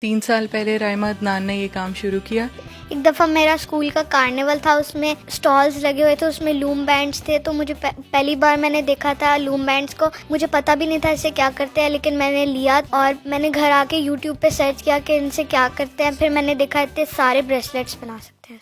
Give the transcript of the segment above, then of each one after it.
3 साल पहले राइमा अदनान ने ये काम शुरू किया। एक दफ़ा मेरा स्कूल का कार्निवल था, उसमें स्टॉल्स लगे हुए थे, उसमें लूम बैंड्स थे। तो मुझे पहली बार मैंने देखा था लूम बैंड्स को। मुझे पता भी नहीं था इसे क्या करते हैं, लेकिन मैंने लिया और मैंने घर आके यूट्यूब पे सर्च किया कि इनसे क्या करते हैं। फिर मैंने देखा इतने सारे ब्रेसलेट्स बना सकते हैं।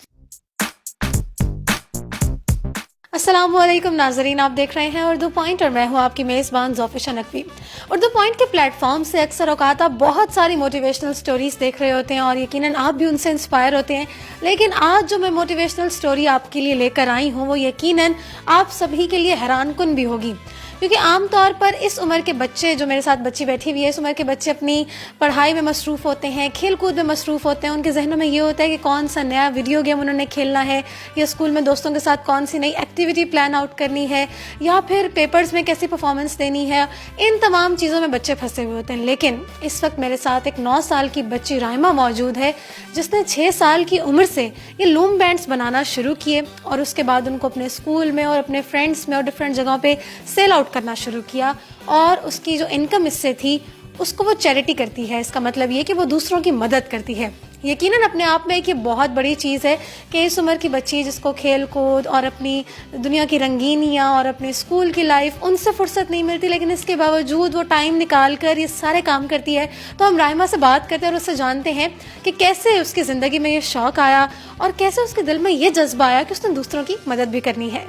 अस्सलामुअलैकुम नाजरीन, आप देख रहे हैं उर्दू पॉइंट और मैं हूं आपकी मेज़बान ज़ोफ़िशा नकवी। उर्दू पॉइंट के प्लेटफॉर्म से अक्सर औकात आप बहुत सारी मोटिवेशनल स्टोरीज़ देख रहे होते हैं और यकीनन आप भी उनसे इंस्पायर होते हैं। लेकिन आज जो मैं मोटिवेशनल स्टोरी आपके लिए लेकर आई हूं वो यकीनन आप सभी के लिए हैरानकुन भी होगी, क्योंकि आमतौर पर इस उम्र के बच्चे, जो मेरे साथ बच्ची बैठी हुई है, इस उम्र के बच्चे अपनी पढ़ाई में मसरूफ़ होते हैं, खेल कूद में मसरूफ़ होते हैं। उनके जहनों में ये होता है कि कौन सा नया वीडियो गेम उन्होंने खेलना है, या स्कूल में दोस्तों के साथ कौन सी नई एक्टिविटी प्लान आउट करनी है, या फिर पेपर्स में कैसी परफॉर्मेंस देनी है। इन तमाम चीज़ों में बच्चे फंसे हुए होते हैं। लेकिन इस वक्त मेरे साथ एक 9 साल की बच्ची राइमा मौजूद है, जिसने 6 साल की उम्र से ये लूम बैंड्स बनाना शुरू किए और उसके बाद उनको अपने स्कूल में और अपने फ्रेंड्स में और डिफरेंट जगहों पे सेल आउट करना शुरू किया। और उसकी जो इनकम इससे थी उसको वो चैरिटी करती है। इसका मतलब ये कि वो दूसरों की मदद करती है। यकीनन अपने आप में एक ये बहुत बड़ी चीज़ है कि इस उम्र की बच्ची, जिसको खेल कूद और अपनी दुनिया की रंगीनियाँ और अपने स्कूल की लाइफ, उनसे फुर्सत नहीं मिलती, लेकिन इसके बावजूद वो टाइम निकाल कर ये सारे काम करती है। तो हम राइमा से बात करते हैं और उससे जानते हैं कि कैसे उसकी ज़िंदगी में ये शौक़ आया और कैसे उसके दिल में ये जज्बा आया कि उसने दूसरों की मदद भी करनी है।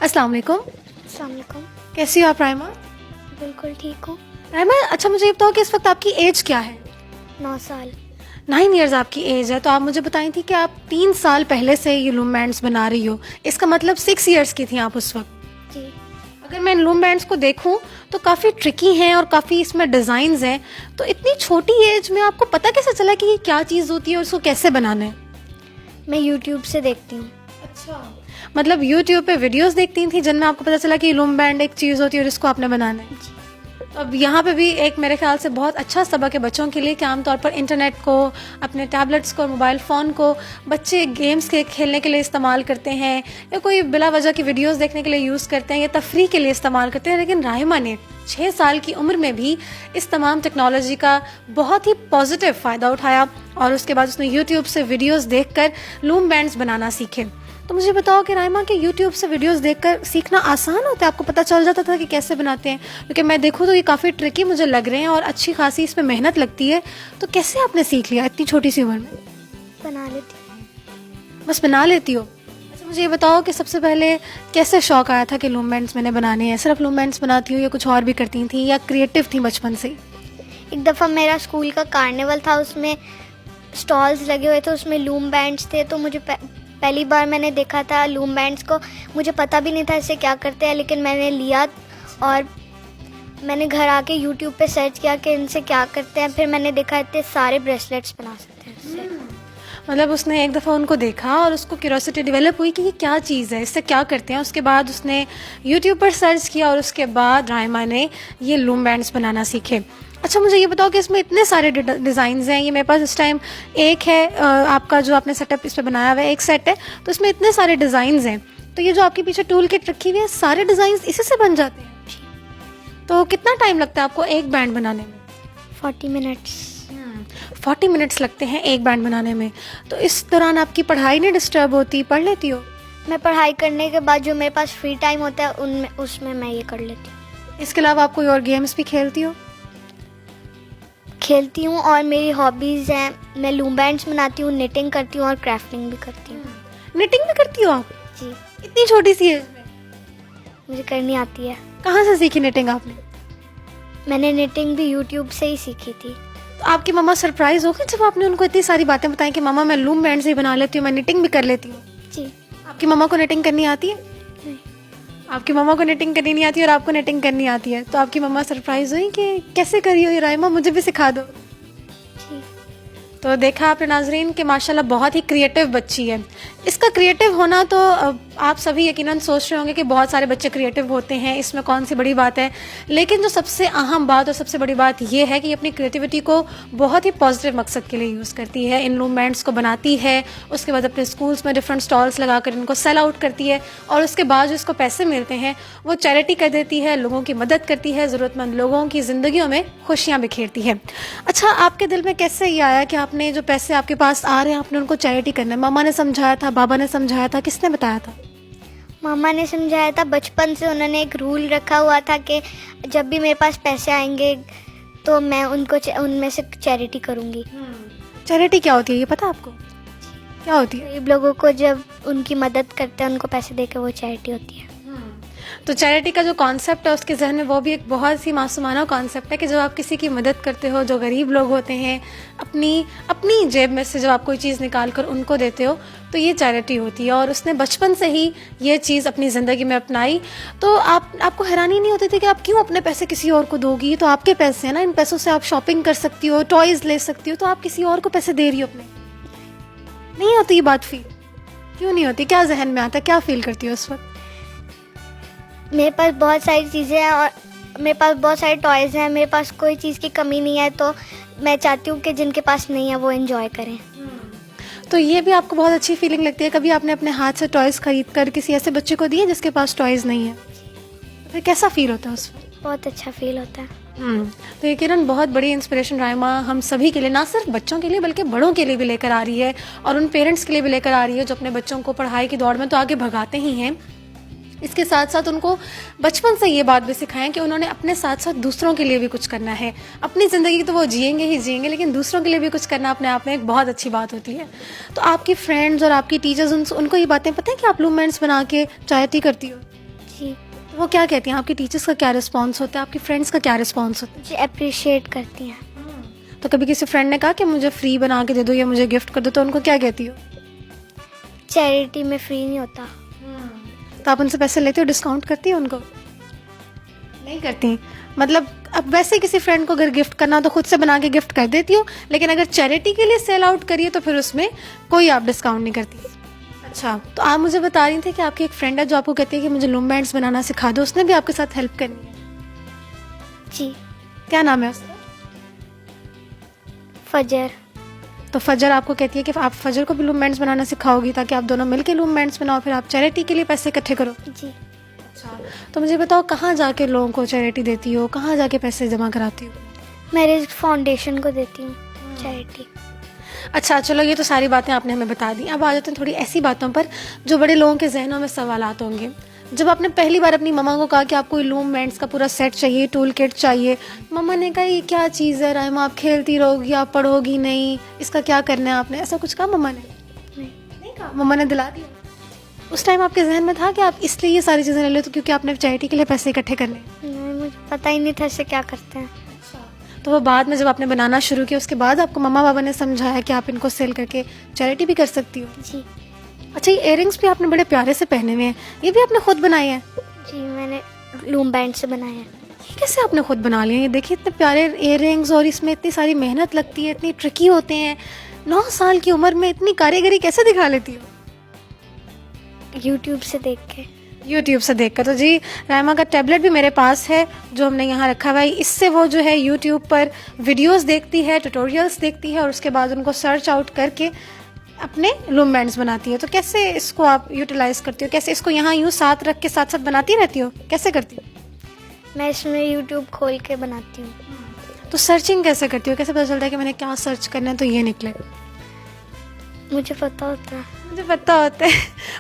अस्सलाम वालेकुम। अस्सलाम वालेकुम। कैसी हो आप राइमा? बिल्कुल ठीक हूँ। राइमा, अच्छा मुझे ये बताओ कि इस वक्त आपकी एज क्या है? 9 साल। 9 ईयर्स आपकी एज है। तो आप मुझे बताई थी कि आप 3 साल पहले से ये लूम बैंड्स बना रही हो। इसका मतलब 6 ईयर्स की थी आप उस वक्त। जी। अगर मैं इन लूम बैंड्स को देखूं तो काफ़ी ट्रिकी हैं और काफ़ी इसमें डिज़ाइंस हैं। तो इतनी छोटी एज में आपको पता कैसे चला कि ये क्या चीज़ होती है और उसको कैसे बनाना है? मैं यूट्यूब से देखती हूँ। अच्छा, मतलब यूट्यूब पे वीडियोस देखती थी जिनमें आपको पता चला कि लूम बैंड एक चीज़ होती है और इसको आपने बनाना है। अब यहाँ पे भी एक मेरे ख्याल से बहुत अच्छा सबक है बच्चों के लिए कि आमतौर पर इंटरनेट को, अपने टैबलेट्स को, मोबाइल फ़ोन को बच्चे गेम्स के खेलने के लिए इस्तेमाल करते हैं, या कोई बिला वजह की वीडियोस देखने के लिए यूज़ करते हैं, या तफरीह के लिए इस्तेमाल करते हैं। लेकिन राइमा ने 6 साल की उम्र में भी इस तमाम टेक्नोलॉजी का बहुत ही पॉजिटिव फ़ायदा उठाया और उसके बाद उसने यूट्यूब से वीडियोज़ देख कर लूम बैंड्स बनाना सीखे। तो मुझे बताओ कि राइमा के यूट्यूब से वीडियोस देखकर सीखना आसान होता है? आपको पता चल जाता था कि कैसे बनाते हैं? क्योंकि मैं देखूँ तो ये काफ़ी ट्रिकी मुझे लग रहे हैं और अच्छी खासी इसमें मेहनत लगती है। तो कैसे आपने सीख लिया इतनी छोटी सी उम्र में? बना लेती हूँ। बस बना लेती हो? अच्छा मुझे ये बताओ कि सबसे पहले कैसे शौक़ आया था कि लूम बैंड्स मैंने बनाने हैं? सिर्फ लूम बैंड्स बनाती हूँ या कुछ और भी करती थी, या क्रिएटिव थी बचपन से? एक दफ़ा मेरा स्कूल का कार्निवल था, उसमें स्टॉल्स लगे हुए थे, उसमें लूम बैंड्स थे। तो मुझे पहली बार मैंने देखा था लूम बैंड्स को। मुझे पता भी नहीं था इसे क्या करते हैं, लेकिन मैंने लिया और मैंने घर आके यूट्यूब पे सर्च किया कि इनसे क्या करते हैं। फिर मैंने देखा इतने सारे ब्रेसलेट्स बना सकते हैं इससे। मतलब उसने एक दफ़ा उनको देखा और उसको क्यूरोसिटी डेवलप हुई कि ये क्या चीज़ है, इससे क्या करते हैं। उसके बाद उसने यूट्यूब पर सर्च किया और उसके बाद राइमा ने ये लूम बैंड्स बनाना सीखे। अच्छा मुझे ये बताओ कि इसमें इतने सारे डिज़ाइंस हैं। ये मेरे पास इस टाइम एक है, आपका जो आपने सेटअप इस पर बनाया हुआ है एक सेट है, तो इसमें इतने सारे डिज़ाइंस हैं। तो ये जो आपके पीछे टूल किट रखी हुई है, सारे डिज़ाइंस इसी से बन जाते हैं? तो कितना टाइम लगता है आपको एक बैंड बनाने में? 40 मिनट्स। 40 मिनट्स लगते हैं एक बैंड बनाने में। तो इस दौरान आपकी पढ़ाई नहीं डिस्टर्ब होती? पढ़ लेती हो? मैं पढ़ाई करने के बाद जो मेरे पास फ्री टाइम होता है उसमें मैं ये कर लेती हूँ। इसके अलावा आप कोई और गेम्स भी खेलती हो? खेलती हूँ और मेरी हॉबीज़ हैं, मैं लूम बैंड्स बनाती हूँ, निटिंग करती हूँ और क्राफ्टिंग भी करती हूँ। निटिंग भी करती हो आप? जी। इतनी छोटी सी एज में? मुझे करनी आती है। कहाँ से सीखी निटिंग आपने? मैंने निटिंग भी यूट्यूब से ही सीखी थी। तो आपकी मम्मा सरप्राइज हो गई जब आपने उनको इतनी सारी बातें बताई कि मम्मा मैं लूम बैंड से ही बना लेती हूँ, मैं निटिंग भी कर लेती हूँ? जी। आपकी मम्मा को निटिंग करनी आती है? नहीं। आपकी मम्मा को निटिंग करनी नहीं आती और आपको निटिंग करनी आती है, तो आपकी मम्मा सरप्राइज हुई कि कैसे करी हो ये राइमा, मुझे भी सिखा दो? जी। तो देखा आपने नाजरीन कि माशाल्लाह बहुत ही क्रिएटिव बच्ची है। इसका क्रिएटिव होना तो आप सभी यकीनन सोच रहे होंगे कि बहुत सारे बच्चे क्रिएटिव होते हैं, इसमें कौन सी बड़ी बात है। लेकिन जो सबसे अहम बात और सबसे बड़ी बात ये है कि ये अपनी क्रिएटिविटी को बहुत ही पॉजिटिव मकसद के लिए यूज़ करती है, इन लूमबैंड्स को बनाती है, उसके बाद अपने स्कूल्स में डिफरेंट स्टॉल्स लगाकर इनको सेल आउट करती है और उसके बाद जो इसको पैसे मिलते हैं वो चैरिटी कर देती है, लोगों की मदद करती है, ज़रूरतमंद लोगों की ज़िंदगियों में खुशियाँ बिखेरती है। अच्छा, आपके दिल में कैसे ये आया कि आपने जो पैसे आपके पास आ रहे हैं आपने उनको चैरिटी करना है? मामा ने समझाया था, बाबा ने समझाया था, किसने बताया था? मामा ने समझाया था। बचपन से उन्होंने एक रूल रखा हुआ था कि जब भी मेरे पास पैसे आएंगे तो मैं उनको उनमें से चैरिटी करूँगी। चैरिटी क्या होती है ये पता आपको? क्या होती है? गरीब लोगों को जब उनकी मदद करते हैं उनको पैसे देके वो चैरिटी होती है। तो चैरिटी का जो कॉन्सेप्ट है उसके जहन में वो भी एक बहुत ही मासूमाना कॉन्सेप्ट है कि जब आप किसी की मदद करते हो, जो गरीब लोग होते हैं, अपनी जेब में से जब आप कोई चीज़ निकाल कर उनको देते हो तो ये चैरिटी होती है। और उसने बचपन से ही ये चीज़ अपनी ज़िंदगी में अपनाई। तो आपको हैरानी नहीं होती थी कि आप क्यों अपने पैसे किसी और को दोगी? ये तो आपके पैसे हैं ना, इन पैसों से आप शॉपिंग कर सकती हो, टॉयज़ ले सकती हो, तो आप किसी और को पैसे दे रही हो अपने। नहीं होती ये बात फील? क्यों नहीं होती? क्या जहन में आता है, क्या फील करती हो उस वक्त? मेरे पास बहुत सारी चीज़ें हैं और मेरे पास बहुत सारे टॉयज़ हैं, मेरे पास कोई चीज़ की कमी नहीं है, तो मैं चाहती हूँ कि जिनके पास नहीं है वो एंजॉय करें। तो ये भी आपको बहुत अच्छी फीलिंग लगती है? कभी आपने अपने हाथ से टॉयज़ खरीद कर किसी ऐसे बच्चे को दिए जिसके पास टॉयज़ नहीं है? फिर कैसा फील होता है उस वक्त? बहुत अच्छा फील होता है। तो ये किरण बहुत बड़ी इंस्पिरेशन राइमा हम सभी के लिए, ना सिर्फ बच्चों के लिए बल्कि बड़ों के लिए भी लेकर आ रही है और उन पेरेंट्स के लिए भी लेकर आ रही है जो अपने बच्चों को पढ़ाई की दौड़ में तो आगे भगाते ही हैं, इसके साथ साथ उनको बचपन से ये बात भी सिखाएं कि उन्होंने अपने साथ साथ दूसरों के लिए भी कुछ करना है। अपनी ज़िंदगी तो वो जिएंगे ही जिएंगे, लेकिन दूसरों के लिए भी कुछ करना अपने आप में एक बहुत अच्छी बात होती है। तो आपकी फ्रेंड्स और आपकी टीचर्स उनको ये बातें पता है कि आप लूमबैंड्स बना के चैरिटी करती हो? जी। तो वो क्या कहती हैं? आपकी टीचर्स का क्या रिस्पॉन्स होता है? आपकी फ्रेंड्स का क्या रिस्पॉन्स होता है? मुझे अप्रिशिएट करती हैं। तो कभी किसी फ्रेंड ने कहा कि मुझे फ्री बना के दे दो या मुझे गिफ्ट कर दो, तो उनको क्या कहती हो? चैरिटी में फ्री नहीं होता। तो आप उनसे पैसे लेते हो, डिस्काउंट करती हो उनको? नहीं करती? मतलब अब वैसे किसी फ्रेंड को अगर गिफ्ट करना हो तो खुद से बना के गिफ्ट कर देती हो, लेकिन अगर चैरिटी के लिए सेल आउट करिए तो फिर उसमें कोई आप डिस्काउंट नहीं करती। अच्छा, तो आप मुझे बता रही थी कि आपकी एक फ्रेंड है जो आपको कहती है कि मुझे लूमबैंड्स बनाना सिखा दो, उसने भी आपके साथ हेल्प करनी है? जी। क्या नाम है उसका? फजर। तो फजर आपको कहती है कि आप फजर को भी लूमबैंड्स बनाना सिखाओगी ताकि आप दोनों मिलकर लूमबैंड्स बनाओ, फिर आप चैरिटी के लिए पैसे इकट्ठे करो। जी। अच्छा, तो मुझे बताओ कहाँ जाके लोगों को चैरिटी देती हो, कहाँ जाके पैसे जमा कराती हो? मैरिज फाउंडेशन को देती हूँ चैरिटी। अच्छा, चलो ये तो सारी बातें आपने हमें बता दी। अब आ जाते हैं थोड़ी ऐसी बातों पर जो बड़े लोगों के जहनों में सवालात होंगे। जब आपने पहली बार अपनी मम्मा को कहा कि आपको लूमबैंड्स का पूरा सेट चाहिए, टूल किट चाहिए, मम्मा ने कहा ये क्या चीज़ है राइमा, आप खेलती रहोगी, आप पढ़ोगी नहीं, इसका क्या करना है आपने? ऐसा कुछ कहा मम्मा ने? नहीं कहा? मम्मा ने दिला दिया? उस टाइम आपके जहन में था कि आप इसलिए ये सारी चीज़ें ले लो तो क्योंकि आपने चैरिटी के लिए पैसे इकट्ठे करने? नहीं, मुझे पता ही नहीं था इससे क्या करते हैं। तो वो बाद में जब आपने बनाना शुरू किया उसके बाद आपको मम्मा पापा ने समझाया कि आप इनको सेल करके चैरिटी भी कर सकती हो? जी। अच्छा, ये इयररिंग्स भी आपने बड़े प्यारे से पहने हुए हैं, ये भी आपने खुद बनाए हैं? जी, मैंने लूमबैंड से बनाया है। ये कैसे आपने खुद बना लिए? ये देखिए इतने प्यारे इयररिंग्स और इसमें इतनी सारी मेहनत लगती है, इतनी ट्रिकी होते हैं। 9 साल की उम्र में इतनी कारीगरी कैसे दिखा लेती हो? यूट्यूब से देख के। यूट्यूब से देखकर। तो जी, राइमा का टैबलेट भी मेरे पास है जो हमने यहाँ रखा हुआ है। इससे वो जो है यूट्यूब पर वीडियोस देखती है, ट्यूटोरियल्स देखती है और उसके बाद उनको सर्च आउट करके अपने लूमबैंड्स बनाती है। तो कैसे इसको आप यूटिलाइज करती हो? कैसे इसको यहाँ यूँ साथ रख के साथ साथ बनाती रहती हो? कैसे करती हो? मैं इसमें यूट्यूब खोल के बनाती हूँ। तो सर्चिंग कैसे करती हो? कैसे पता चलता है कि मैंने क्या सर्च करना है तो ये निकले? मुझे पता होता है। मुझे पता होता है।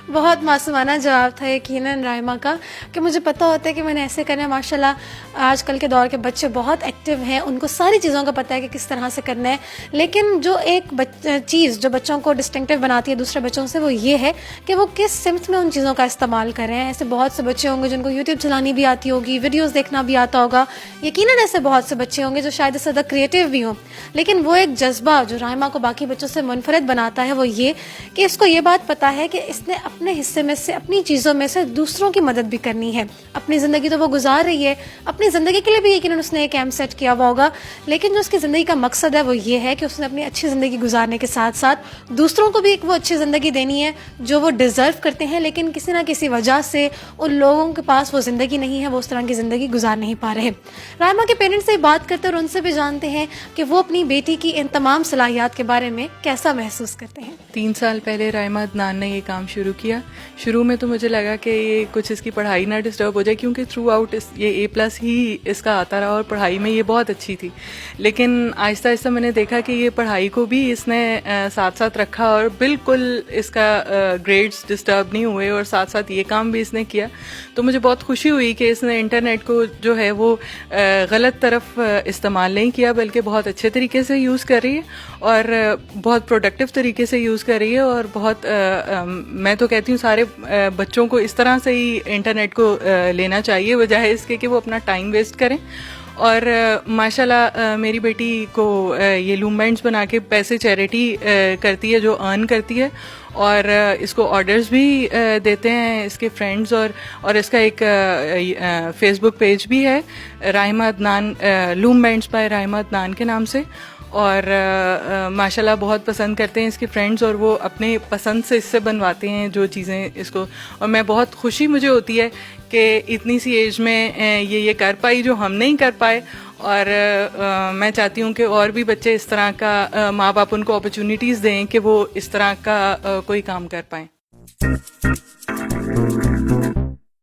बहुत मासूमाना जवाब था यकीनन राइमा का कि मुझे पता होता है कि मैंने ऐसे करना है। माशाल्लाह आजकल के दौर के बच्चे बहुत एक्टिव हैं, उनको सारी चीज़ों का पता है कि किस तरह से करना है। लेकिन जो एक चीज़ जो बच्चों को डिस्टिंक्टिव बनाती है दूसरे बच्चों से वो ये है कि वो किस सिम्त में उन चीज़ों का इस्तेमाल कर रहे हैं। ऐसे बहुत से बच्चे होंगे जिनको यूट्यूब चलानी भी आती होगी, वीडियोज़ देखना भी आता होगा। यकीनन ऐसे बहुत से बच्चे होंगे जो शायद इससे ज़्यादा क्रिएटिव भी हों, लेकिन वो एक जज्बा जो राइमा को बाकी बच्चों से मुनफरद बनाता है वो ये कि इसको ये बात पता है कि इसने अपने हिस्से में से, अपनी चीज़ों में से दूसरों की मदद भी करनी है। अपनी ज़िंदगी तो वो गुजार रही है, अपनी ज़िंदगी के लिए भी यकीनन उसने एक एम सेट किया हुआ होगा, लेकिन जो उसकी ज़िंदगी का मकसद है वो ये है कि उसने अपनी अच्छी ज़िंदगी गुजारने के साथ साथ दूसरों को भी एक वो अच्छी ज़िंदगी देनी है जो वो डिज़र्व करते हैं, लेकिन किसी ना किसी वजह से उन लोगों के पास वो ज़िंदगी नहीं है, वो उस तरह की ज़िंदगी गुजार नहीं पा रहे। राइमा के पेरेंट्स से बात करते हैं और उनसे भी जानते हैं कि वो अपनी बेटी की इन तमाम सलाहियात के बारे में कैसा महसूस करते हैं। 3 साल पहले राइमा अदनान ने ये काम शुरू किया। शुरू में तो मुझे लगा कि ये कुछ इसकी पढ़ाई ना डिस्टर्ब हो जाए, क्योंकि थ्रू आउट ये A+ ही इसका आता रहा और पढ़ाई में ये बहुत अच्छी थी। लेकिन आहिस्ता आहिस्ता मैंने देखा कि ये पढ़ाई को भी इसने साथ साथ रखा और बिल्कुल इसका ग्रेड्स डिस्टर्ब नहीं हुए, और साथ साथ ये काम भी इसने किया। तो मुझे बहुत खुशी हुई कि इसने इंटरनेट को जो है वो गलत तरफ इस्तेमाल नहीं किया, बल्कि बहुत अच्छे तरीके से यूज़ कर रही है और बहुत प्रोडक्टिव तरीके से यूज़ कर रही है। और बहुत मैं तो कहती हूँ सारे बच्चों को इस तरह से ही इंटरनेट को लेना चाहिए, बजाय इसके कि वो अपना टाइम वेस्ट करें। और माशाल्लाह मेरी बेटी को ये लूम बैंड्स बना के पैसे चैरिटी करती है, जो अर्न करती है, और इसको ऑर्डर्स भी देते हैं इसके फ्रेंड्स। और इसका एक फेसबुक पेज भी है, Raima Adnan, loom bands by Raima Adnan के नाम से। और माशाल्लाह बहुत पसंद करते हैं इसके फ्रेंड्स, और वो अपने पसंद से इससे बनवाते हैं जो चीज़ें इसको। और मैं बहुत खुशी मुझे होती है कि इतनी सी एज में ये कर पाई जो हम नहीं कर पाए। और मैं चाहती हूँ कि और भी बच्चे इस तरह का, माँ बाप उनको अपॉर्चुनिटीज़ दें कि वो इस तरह का कोई काम कर पाएँ।